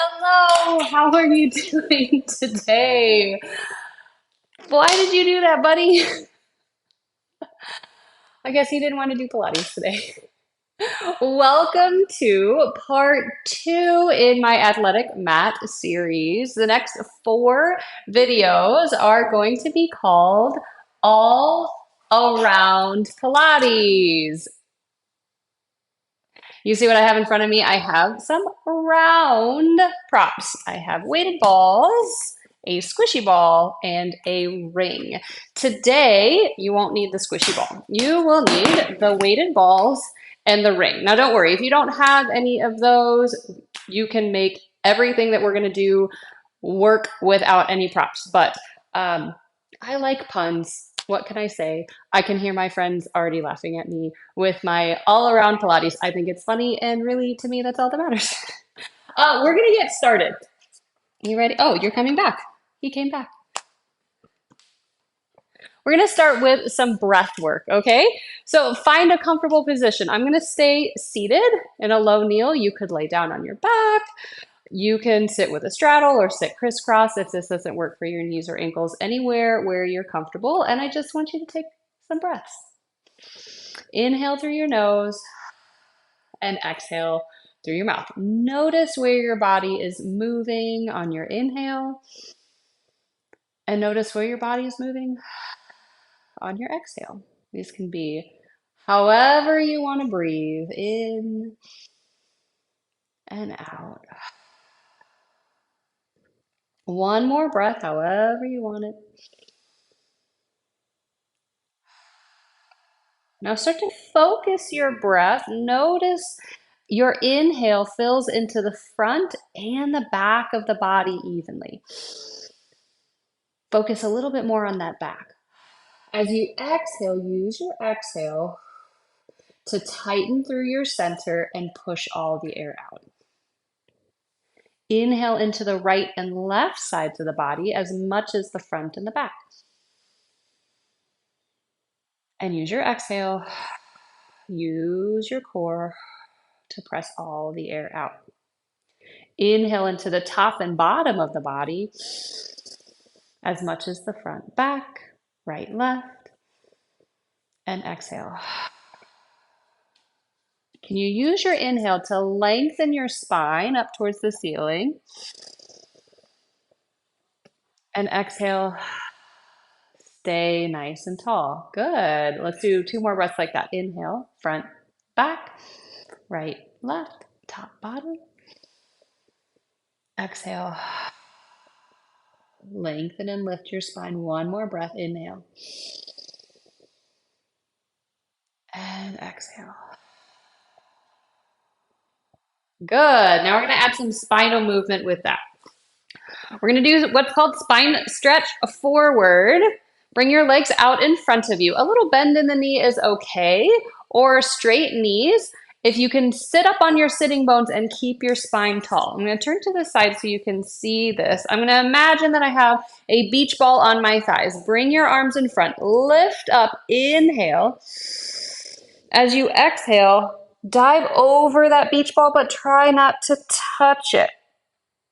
Hello, how are you doing today? Why did you do that, buddy? I guess he didn't want to do Pilates today. Welcome to part two in my athletic mat series. The next four videos are going to be called All Around Pilates. You see what I have in front of me? I have some round props. I have weighted balls, a squishy ball, and a ring. Today, you won't need the squishy ball. You will need the weighted balls and the ring. Now, don't worry. If you don't have any of those, you can make everything that we're going to do work without any props. But I like puns. What can I say? I can hear my friends already laughing at me with my all around Pilates. I think it's funny, and really, to me, that's all that matters. We're gonna get started. You ready? Oh, you're coming back. He came back. We're gonna start with some breath work, okay? So find a comfortable position. I'm gonna stay seated in a low kneel. You could lay down on your back. You can sit with a straddle or sit crisscross if this doesn't work for your knees or ankles, anywhere where you're comfortable. And I just want you to take some breaths. Inhale through your nose and exhale through your mouth. Notice where your body is moving on your inhale, and notice where your body is moving on your exhale. These can be however you want to breathe, in and out. One more breath, however you want it. Now start to focus your breath. Notice your inhale fills into the front and the back of the body evenly. Focus a little bit more on that back. As you exhale, use your exhale to tighten through your center and push all the air out. Inhale into the right and left sides of the body as much as the front and the back. And use your exhale, use your core to press all the air out. Inhale into the top and bottom of the body as much as the front, back, right, left, and exhale. Can you use your inhale to lengthen your spine up towards the ceiling? And exhale, stay nice and tall. Good. Let's do two more breaths like that. Inhale, front, back, right, left, top, bottom. Exhale. Lengthen and lift your spine. One more breath. Inhale. And exhale. Good. Now we're going to add some spinal movement with that. We're going to do what's called spine stretch forward. Bring your legs out in front of you. A little bend in the knee is okay, or straight knees. If you can sit up on your sitting bones and keep your spine tall. I'm going to turn to the side so you can see this. I'm going to imagine that I have a beach ball on my thighs. Bring your arms in front. Lift up. Inhale. As you exhale, dive over that beach ball, but try not to touch it.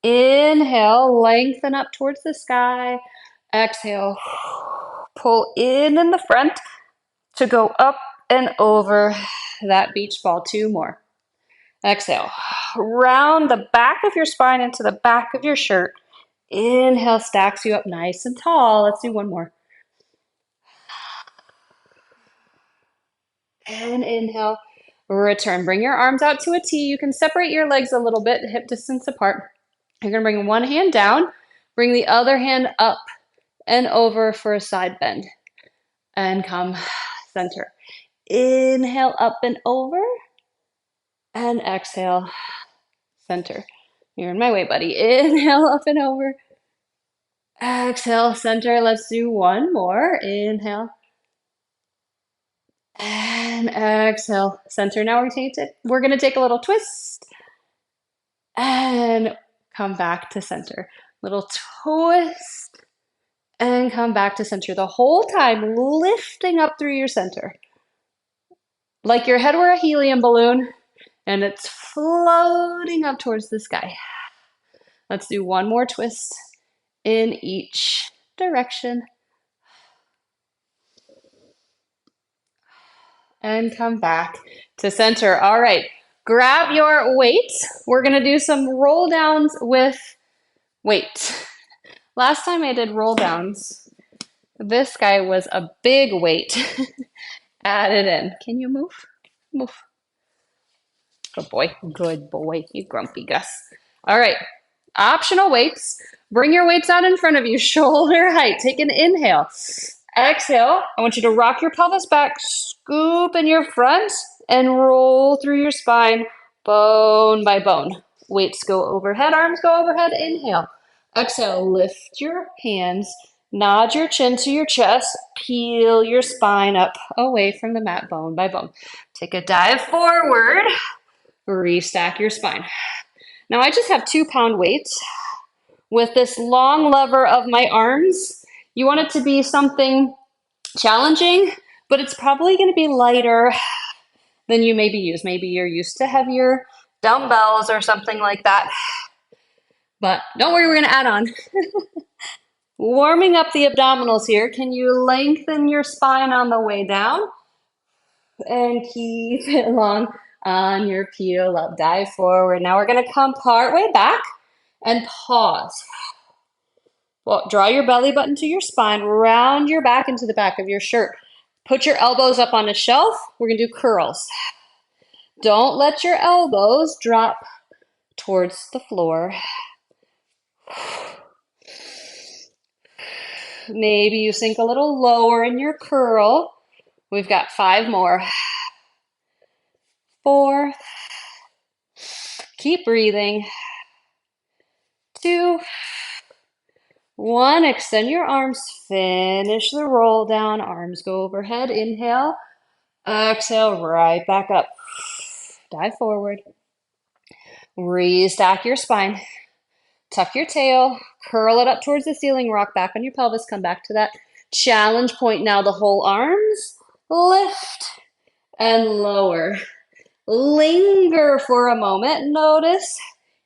Inhale, lengthen up towards the sky. Exhale, pull in the front to go up and over that beach ball. Two more. Exhale, round the back of your spine into the back of your shirt. Inhale, stacks you up nice and tall. Let's do one more. And inhale, return. Bring your arms out to a T. You can separate your legs a little bit, hip distance apart. You're going to bring one hand down, bring the other hand up and over for a side bend. And come center. Inhale, up and over. And exhale, center. You're in my way, buddy. Inhale, up and over. Exhale, center. Let's do one more. Inhale. And exhale, center. Now we're going to take a little twist. And come back to center. Little twist. And come back to center. The whole time lifting up through your center. Like your head were a helium balloon. And it's floating up towards the sky. Let's do one more twist in each direction. And come back to center. All right, grab your weights. We're gonna do some roll downs with weight. Last time I did roll downs, this guy was a big weight added in. Can you move? Move. Good boy. Good boy. You grumpy Gus. All right. Optional weights. Bring your weights out in front of you, shoulder height. Take an inhale. Exhale. I want you to rock your pelvis back, scoop in your front, and roll through your spine, bone by bone. Weights go overhead, arms go overhead. Inhale. Exhale. Lift your hands, nod your chin to your chest, peel your spine up away from the mat, bone by bone. Take a dive forward. Restack your spine. Now I just have 2-pound weights with this long lever of my arms. You want it to be something challenging, but it's probably going to be lighter than you maybe use. Maybe you're used to heavier dumbbells or something like that. But don't worry, we're going to add on. Warming up the abdominals here. Can you lengthen your spine on the way down? And keep it long on your peel up. Dive forward. Now we're going to come part way back and pause. Well, draw your belly button to your spine. Round your back into the back of your shirt. Put your elbows up on a shelf. We're going to do curls. Don't let your elbows drop towards the floor. Maybe you sink a little lower in your curl. We've got 5 more. 4. Keep breathing. 2. 1. Extend your arms. Finish the roll down. Arms go overhead. Inhale. Exhale. Right back up. Dive forward. Restack your spine. Tuck your tail. Curl it up towards the ceiling. Rock back on your pelvis. Come back to that challenge point. Now the whole arms. Lift and lower. Linger for a moment. Notice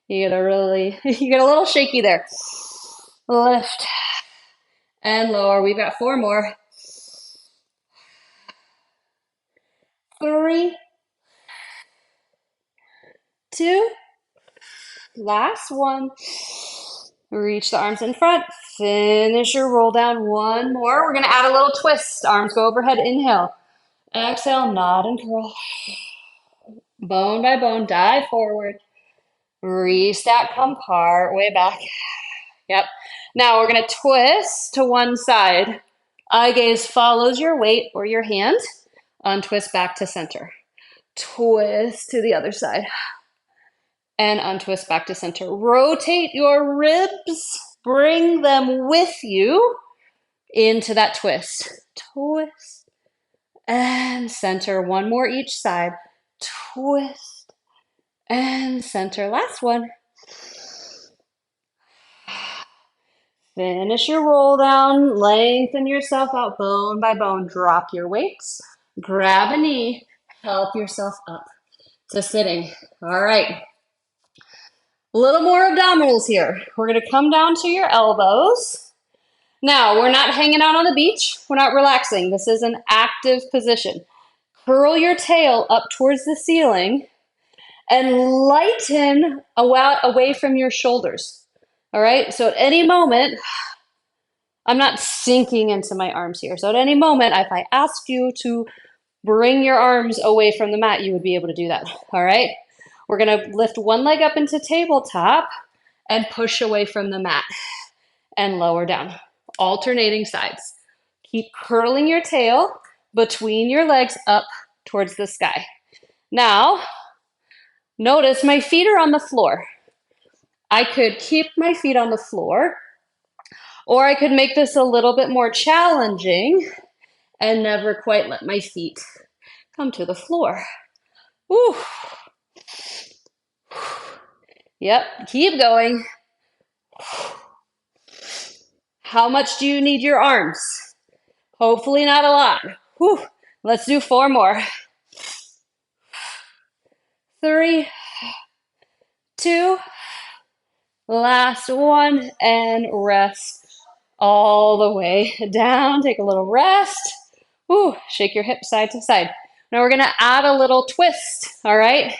you get a little shaky there. Lift and lower. We've got 4 more. 3, 2, last one. Reach the arms in front. Finish your roll down. 1 more. We're going to add a little twist. Arms go overhead. Inhale. Exhale. Nod and curl. Bone by bone. Dive forward. Restack. Come part way back. Yep. Now we're going to twist to one side. Eye gaze follows your weight or your hand. Untwist back to center. Twist to the other side. And untwist back to center. Rotate your ribs. Bring them with you into that twist. Twist and center. 1 more each side. Twist and center. Last one. Finish your roll down. Lengthen yourself out bone by bone. Drop your weights. Grab a knee. Help yourself up to sitting. All right. A little more abdominals here. We're going to come down to your elbows. Now, we're not hanging out on the beach. We're not relaxing. This is an active position. Curl your tail up towards the ceiling and lighten away from your shoulders. All right? So at any moment, I'm not sinking into my arms here. So at any moment, if I asked you to bring your arms away from the mat, you would be able to do that. All right? We're going to lift one leg up into tabletop and push away from the mat and lower down. Alternating sides. Keep curling your tail between your legs up towards the sky. Now, notice my feet are on the floor. I could keep my feet on the floor, or I could make this a little bit more challenging and never quite let my feet come to the floor. Woo. Yep, keep going. How much do you need your arms? Hopefully not a lot. Whew. Let's do 4 more. 3, 2, Last one, and rest all the way down. Take a little rest. Woo, shake your hips side to side. Now we're gonna add a little twist, all right?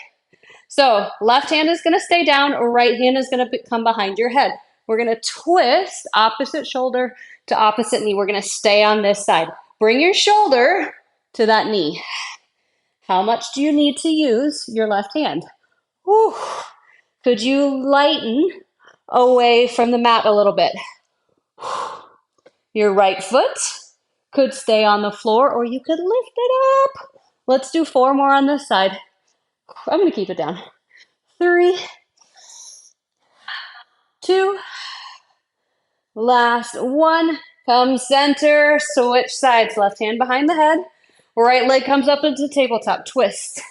So left hand is gonna stay down, right hand is gonna come behind your head. We're gonna twist opposite shoulder to opposite knee. We're gonna stay on this side. Bring your shoulder to that knee. How much do you need to use your left hand? Whew. Could you lighten away from the mat a little bit? Your right foot could stay on the floor, or you could lift it up. Let's do 4 more on this side. I'm going to keep it down. 3, 2, last 1. Come center, switch sides. Left hand behind the head. Right leg comes up into tabletop. Twist.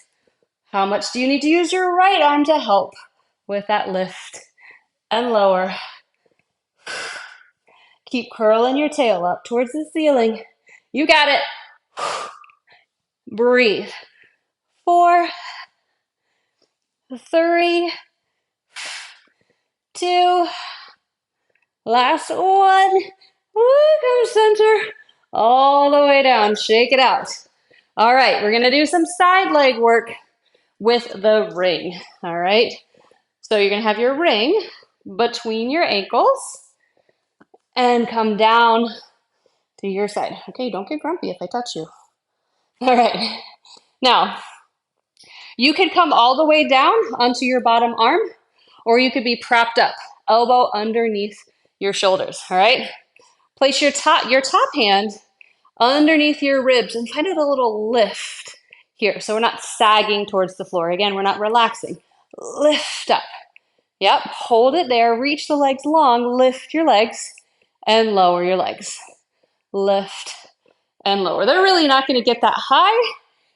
How much do you need to use your right arm to help with that lift and lower? Keep curling your tail up towards the ceiling. You got it. Breathe. 4, 3, 2, last 1. Go center. All the way down. Shake it out. All right, we're going to do some side leg work with the ring. All right. So you're going to have your ring between your ankles and come down to your side. Okay, don't get grumpy if I touch you. All right. Now, you could come all the way down onto your bottom arm, or you could be propped up, elbow underneath your shoulders. All right. Place your top hand underneath your ribs and find it a little lift here. So we're not sagging towards the floor. Again, we're not relaxing. Lift up. Yep, hold it there. Reach the legs long. Lift your legs and lower your legs. Lift and lower. They're really not going to get that high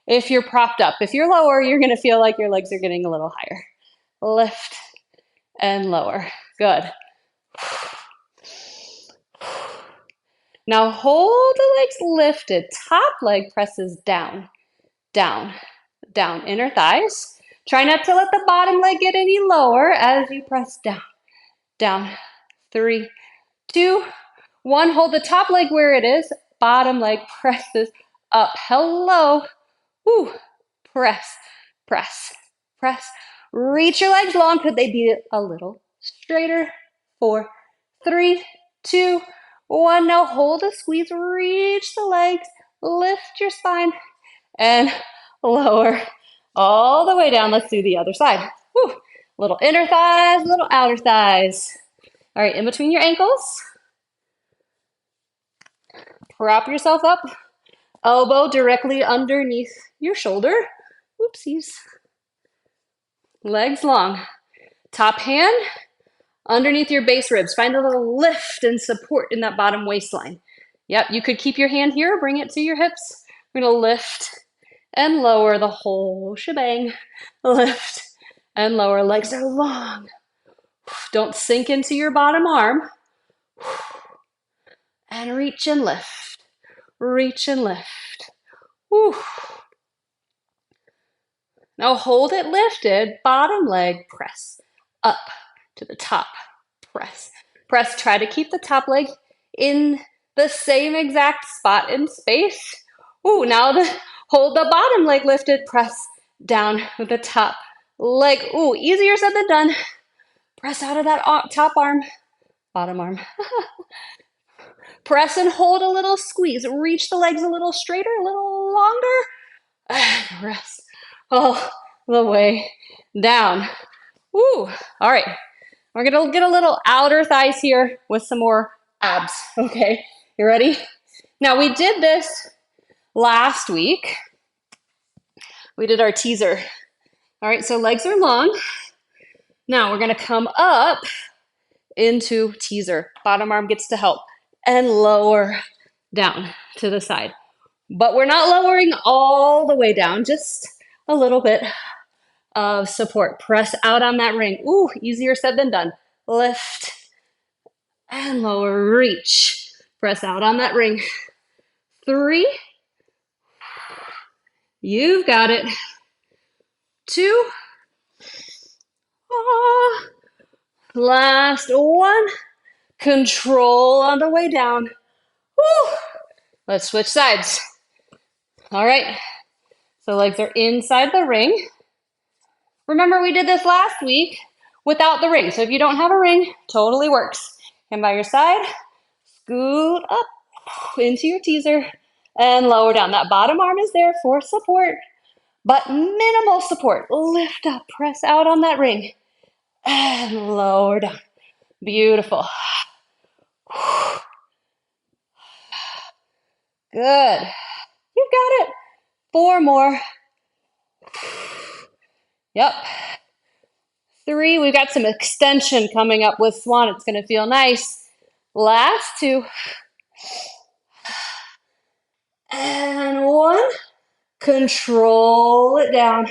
if you're propped up. If you're lower, you're going to feel like your legs are getting a little higher. Lift and lower. Good. Now hold the legs lifted. Top leg presses down, down, down. Inner thighs. Try not to let the bottom leg get any lower as you press down, down. 3, 2, 1. Hold the top leg where it is. Bottom leg presses up. Hello. Woo. Press, press, press. Reach your legs long. Could they be a little straighter? 4, 3, 2, 1. Now hold a squeeze. Reach the legs. Lift your spine and lower all the way down. Let's do the other side. Woo. Little inner thighs, little outer thighs. All right, in between your ankles. Prop yourself up. Elbow directly underneath your shoulder. Whoopsies. Legs long. Top hand underneath your base ribs. Find a little lift and support in that bottom waistline. Yep, you could keep your hand here, bring it to your hips. We're going to lift and lower the whole shebang. Lift and lower. Legs are long. Don't sink into your bottom arm. And reach and lift. Reach and lift. Whew. Now hold it lifted. Bottom leg press up to the top. Press. Press. Try to keep the top leg in the same exact spot in space. Ooh, now hold the bottom leg lifted. Press down with the top leg. Ooh, easier said than done. Press out of that top arm. Bottom arm. Press and hold a little squeeze. Reach the legs a little straighter, a little longer. Rest all the way down. Woo. All right. We're going to get a little outer thighs here with some more abs. Okay. You ready? Now, we did this last week. We did our teaser. All right. So legs are long. Now, we're going to come up into teaser. Bottom arm gets to help. And lower down to the side. But we're not lowering all the way down, just a little bit of support. Press out on that ring. Ooh, easier said than done. Lift and lower. Reach. Press out on that ring. 3. You've got it. 2. Last one. Control on the way down. Woo. Let's switch sides. All right. So legs are inside the ring. Remember, we did this last week without the ring. So if you don't have a ring, totally works. Hand by your side, scoot up into your teaser, and lower down. That bottom arm is there for support, but minimal support. Lift up, press out on that ring, and lower down. Beautiful. Good. You've got it. 4 more. Yep. 3. We've got some extension coming up with Swan. It's going to feel nice. Last 2. And 1. Control it down.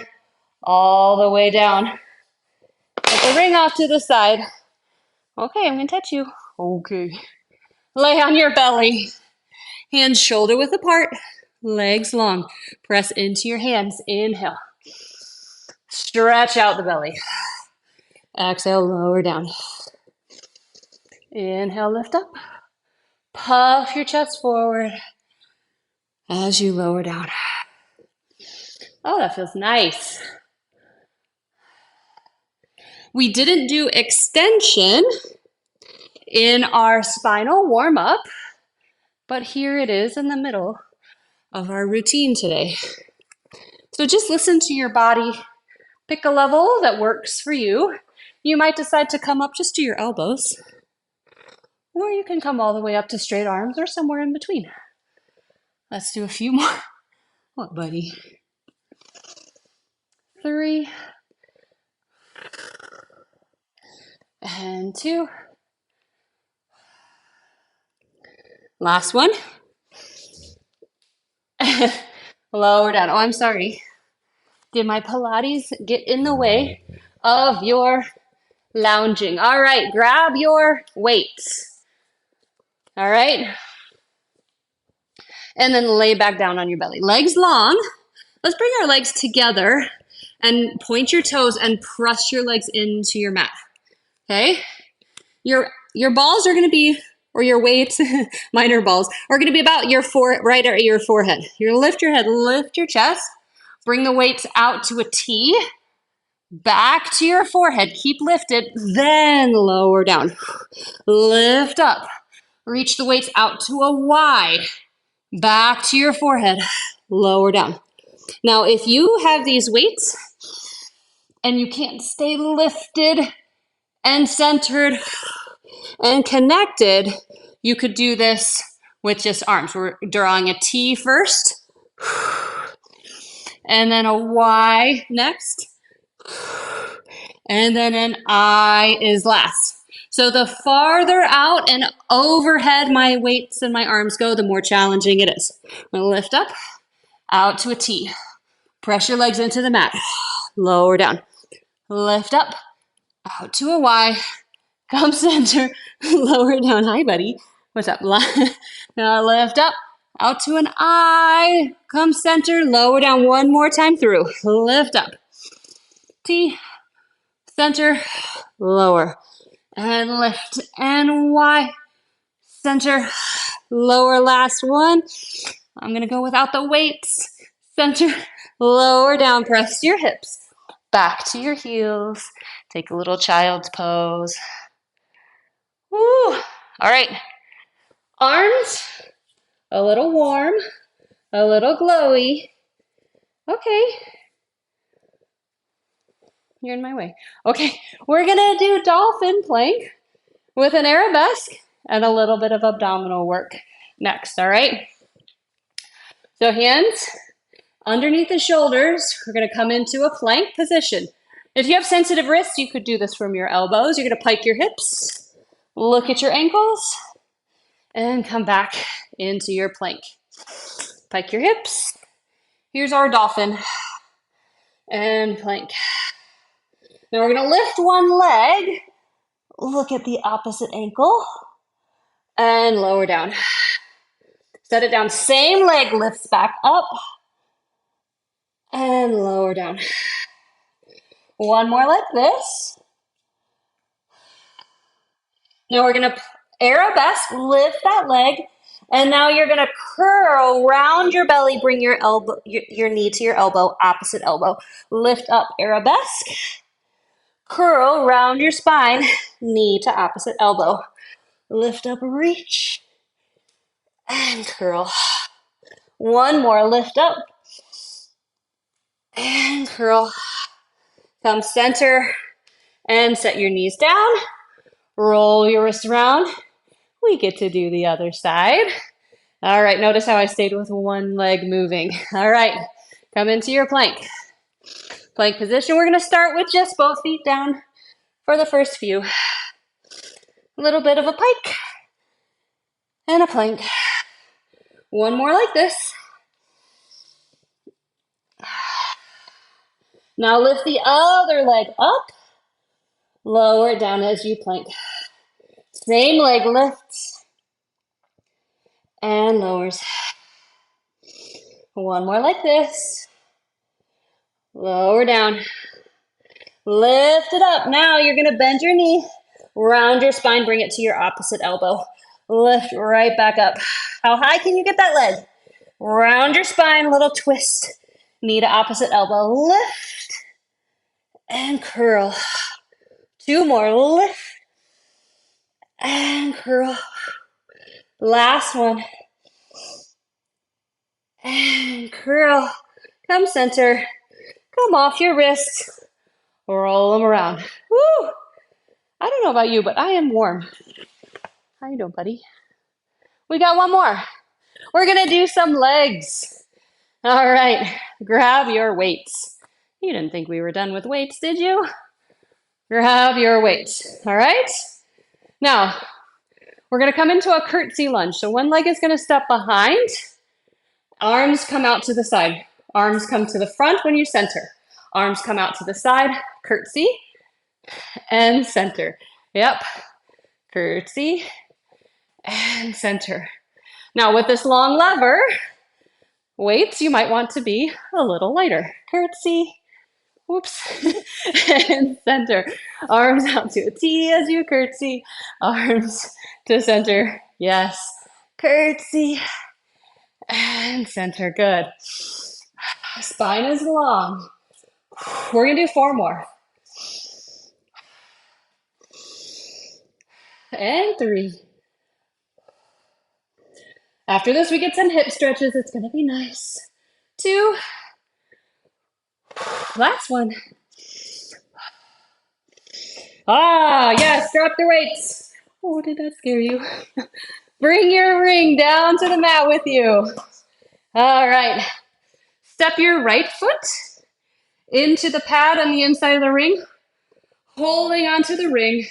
All the way down. Put the ring off to the side. Okay, I'm going to touch you. Okay. Lay on your belly. Hands shoulder width apart. Legs long. Press into your hands. Inhale. Stretch out the belly. Exhale, lower down. Inhale, lift up. Puff your chest forward as you lower down. Oh, that feels nice. We didn't do extension in our spinal warm-up, but here it is in the middle of our routine today. So just listen to your body. Pick a level that works for you. You might decide to come up just to your elbows, or you can come all the way up to straight arms or somewhere in between. Let's do a few more. What, buddy? 3. And 2. Last one. Lower down. Oh, I'm sorry. Did my Pilates get in the way of your lounging? All right, grab your weights. All right. And then lay back down on your belly. Legs long. Let's bring our legs together and point your toes and press your legs into your mat. Okay? Your balls are going to be, or your weights, minor balls, are going to be about right at your forehead. You're going to lift your head, lift your chest, bring the weights out to a T, back to your forehead, keep lifted, then lower down. Lift up, reach the weights out to a Y, back to your forehead, lower down. Now, if you have these weights and you can't stay lifted and centered and connected, you could do this with just arms. We're drawing a T first, and then a Y next, and then an I is last. So the farther out and overhead my weights and my arms go, the more challenging it is. I'm going to lift up, out to a T. Press your legs into the mat. Lower down. Lift up, out to a Y. Come center, lower down. Hi, buddy. What's up? Now lift up, out to an I. Come center, lower down one more time through. Lift up. T, center, lower. And lift and Y. Center, lower, last one. I'm going to go without the weights. Center, lower down. Press your hips back to your heels. Take a little child's pose. Woo. All right. Arms, a little warm, a little glowy. Okay. You're in my way. Okay, we're going to do Dolphin Plank with an arabesque and a little bit of abdominal work next, all right? So hands underneath the shoulders. We're going to come into a plank position. If you have sensitive wrists, you could do this from your elbows. You're going to pike your hips, look at your ankles, and come back into your plank. Pike your hips. Here's our dolphin. And plank. Now we're going to lift one leg, look at the opposite ankle, and lower down. Set it down. Same leg lifts back up, and lower down. One more like this. Now we're going to arabesque, lift that leg, and now you're going to curl round your belly, bring your elbow, your knee to your elbow, opposite elbow. Lift up, arabesque, curl round your spine, knee to opposite elbow. Lift up, reach, and curl. One more, lift up, and curl. Come center, and set your knees down. Roll your wrists around. We get to do the other side. All right, notice how I stayed with one leg moving. All right, come into your plank. Plank position, we're gonna start with just both feet down for the first few. A little bit of a pike and a plank. One more like this. Now lift the other leg up, lower it down as you plank. Same leg lifts and lowers. One more like this. Lower down. Lift it up. Now you're going to bend your knee, round your spine, bring it to your opposite elbow. Lift right back up. How high can you get that leg? Round your spine, little twist. Knee to opposite elbow. Lift and curl. Two more. Lift and curl. Last one. And curl. Come center. Come off your wrists. Roll them around. Woo! I don't know about you, but I am warm. How you doing, buddy? We got one more. We're gonna do some legs. All right, grab your weights. You didn't think we were done with weights, did you? Grab your weights, all right? Now, we're gonna come into a curtsy lunge. So one leg is gonna step behind, arms come out to the side. Arms come to the front when you center. Arms come out to the side, curtsy, and center. Yep, curtsy, and center. Now with this long lever, weights, you might want to be a little lighter. Curtsy, whoops, and center. Arms out to a T as you curtsy. Arms to center. Yes. Curtsy and center. Good. Spine is long. We're going to do four more. And three. After this, we get some hip stretches. It's going to be nice. Two. Last one. Ah, yes, drop the weights. Oh, did that scare you? Bring your ring down to the mat with you. All right. Step your right foot into the pad on the inside of the ring, holding onto the ring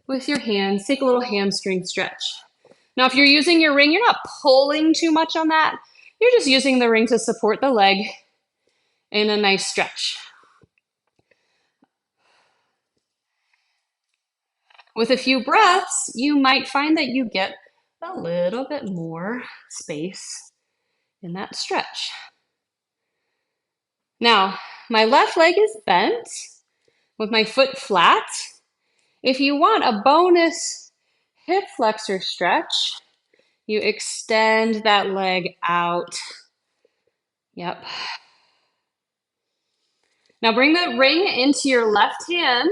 with your hands. Take a little hamstring stretch. Now, if you're using your ring, you're not pulling too much on that. You're just using the ring to support the leg in a nice stretch. With a few breaths, you might find that you get a little bit more space in that stretch. Now, my left leg is bent with my foot flat. If you want a bonus hip flexor stretch, you extend that leg out. Yep. Now bring that ring into your left hand,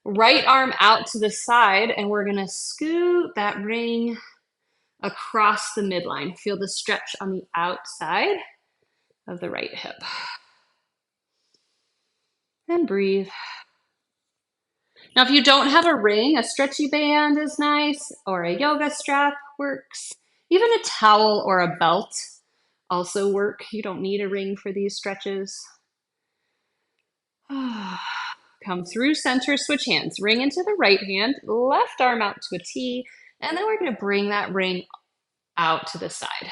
right arm out to the side, and we're gonna scoot that ring across the midline. Feel the stretch on the outside of the right hip. And breathe. Now, if you don't have a ring, a stretchy band is nice, or a yoga strap works. Even a towel or a belt also work. You don't need a ring for these stretches. Come through center, switch hands. Ring into the right hand, left arm out to a T, and then we're going to bring that ring out to the side.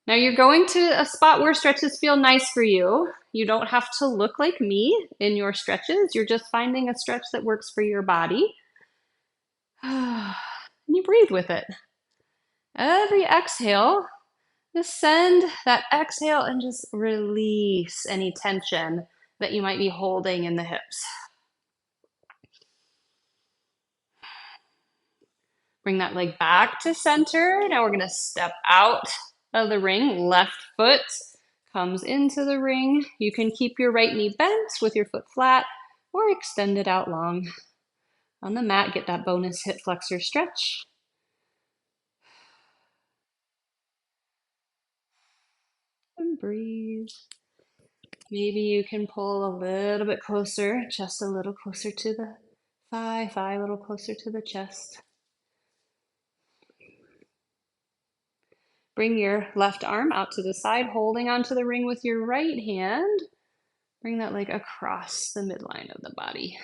Now you're going to a spot where stretches feel nice for you. You don't have to look like me in your stretches. You're just finding a stretch that works for your body. And you breathe with it. Every exhale, just send that exhale and just release any tension that you might be holding in the hips. Bring that leg back to center. Now we're gonna step out of the ring. Left foot comes into the ring. You can keep your right knee bent with your foot flat or extend it out long. On the mat, get that bonus hip flexor stretch. And breathe. Maybe you can pull a little bit closer, just a little closer to the thigh a little closer to the chest. Bring your left arm out to the side, holding onto the ring with your right hand. Bring that leg across the midline of the body.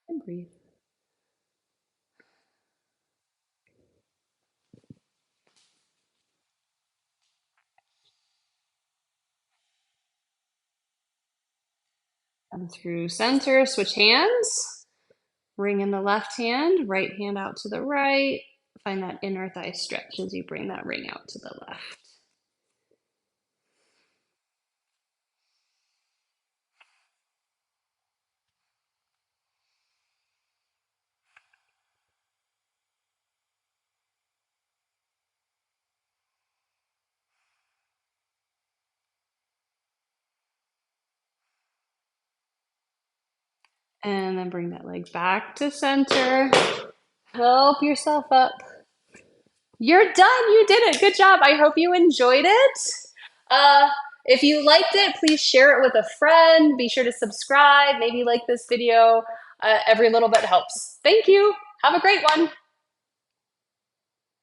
And breathe. Come through center, switch hands. Ring in the left hand, right hand out to the right. Find that inner thigh stretch as you bring that ring out to the left. And then bring that leg back to center. Help yourself up. You're done. You did it. Good job. I hope you enjoyed it. If you liked it, please share it with a friend. Be sure to subscribe. Maybe like this video. Every little bit helps. Thank you. Have a great one.